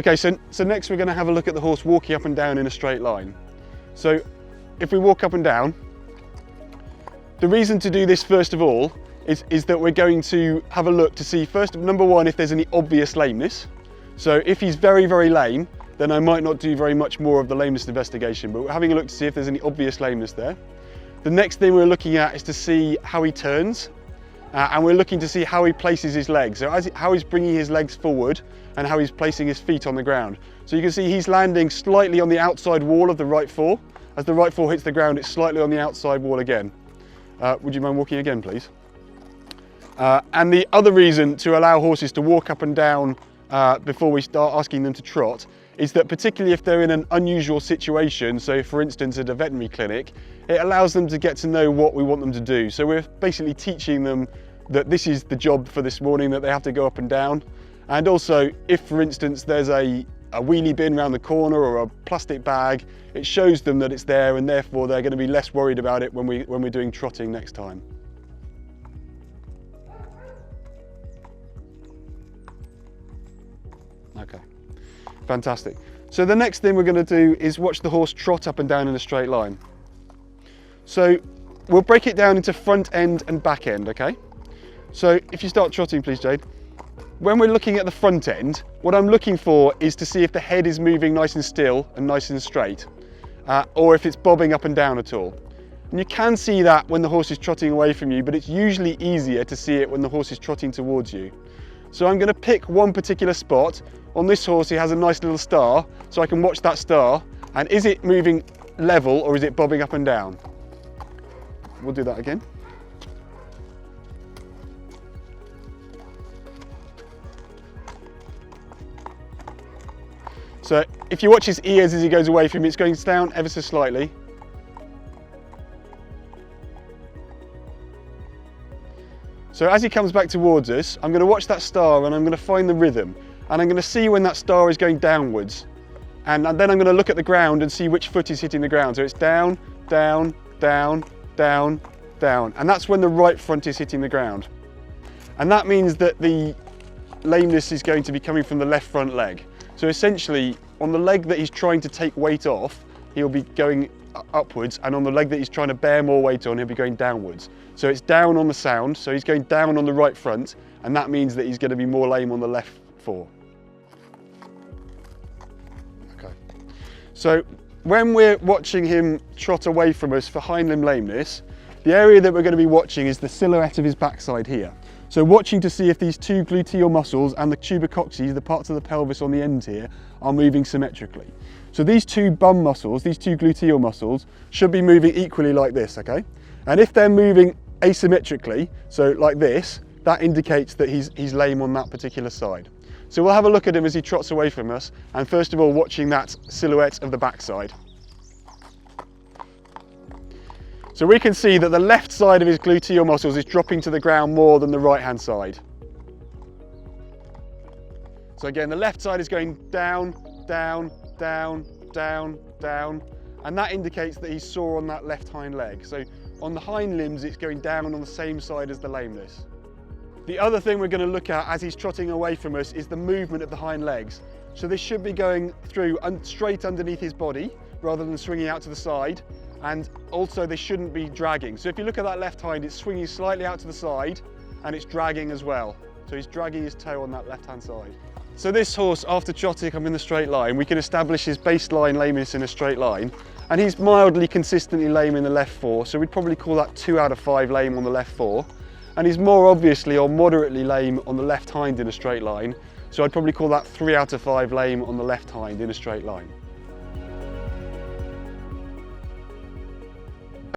Okay, so next we're going to have a look at the horse walking up and down in a straight line. So if we walk up and down, the reason to do this first of all is that we're going to have a look to see first, number one, if there's any obvious lameness. So if he's very, very lame, then I might not do very much more of the lameness investigation, but we're having a look to see if there's any obvious lameness there. The next thing we're looking at is to see how he turns, and we're looking to see how he places his legs. So how he's bringing his legs forward and how he's placing his feet on the ground. So you can see he's landing slightly on the outside wall of the right fore. As the right fore hits the ground, it's slightly on the outside wall again. Would you mind walking again, please? And the other reason to allow horses to walk up and down before we start asking them to trot is that particularly if they're in an unusual situation, so for instance at a veterinary clinic, it allows them to get to know what we want them to do. So we're basically teaching them that this is the job for this morning, that they have to go up and down. And also if for instance there's a wheelie bin around the corner or a plastic bag, it shows them that it's there and therefore they're going to be less worried about it when we're doing trotting next time. Okay, fantastic. So the next thing we're going to do is watch the horse trot up and down in a straight line. So we'll break it down into front end and back end, okay? So if you start trotting, please, Jade. When we're looking at the front end, what I'm looking for is to see if the head is moving nice and still and nice and straight, or if it's bobbing up and down at all. And you can see that when the horse is trotting away from you, but it's usually easier to see it when the horse is trotting towards you. So I'm going to pick one particular spot. On this horse, he has a nice little star, so I can watch that star. And is it moving level or is it bobbing up and down? We'll do that again. So if you watch his ears as he goes away from you, it's going down ever so slightly. So as he comes back towards us, I'm going to watch that star and I'm going to find the rhythm. And I'm going to see when that star is going downwards. And then I'm going to look at the ground and see which foot is hitting the ground. So it's down, down, down, down, down. And that's when the right front is hitting the ground. And that means that the lameness is going to be coming from the left front leg. So essentially, on the leg that he's trying to take weight off, he'll be going upwards, and on the leg that he's trying to bear more weight on, he'll be going downwards. So it's down on the sound, so he's going down on the right front, and that means that he's going to be more lame on the left fore. Okay. So when we're watching him trot away from us for hind limb lameness, the area that we're going to be watching is the silhouette of his backside here. So watching to see if these two gluteal muscles and the tubercocces, the parts of the pelvis on the end here, are moving symmetrically. So these two bum muscles, these two gluteal muscles, should be moving equally like this, okay? And if they're moving asymmetrically, so like this, that indicates that he's lame on that particular side. So we'll have a look at him as he trots away from us, and first of all watching that silhouette of the backside. So we can see that the left side of his gluteal muscles is dropping to the ground more than the right hand side. So again, the left side is going down, down, down, down, down, and that indicates that he's sore on that left hind leg. So on the hind limbs, it's going down on the same side as the lameness. The other thing we're going to look at as he's trotting away from us is the movement of the hind legs. So this should be going through straight underneath his body rather than swinging out to the side. And also they shouldn't be dragging. So if you look at that left hind, it's swinging slightly out to the side and it's dragging as well. So he's dragging his toe on that left hand side. So this horse, after trotting up in the straight line, we can establish his baseline lameness in a straight line. And he's mildly consistently lame in the left fore, so we'd probably call that 2 out of 5 lame on the left fore. And he's more obviously or moderately lame on the left hind in a straight line, so I'd probably call that 3 out of 5 lame on the left hind in a straight line.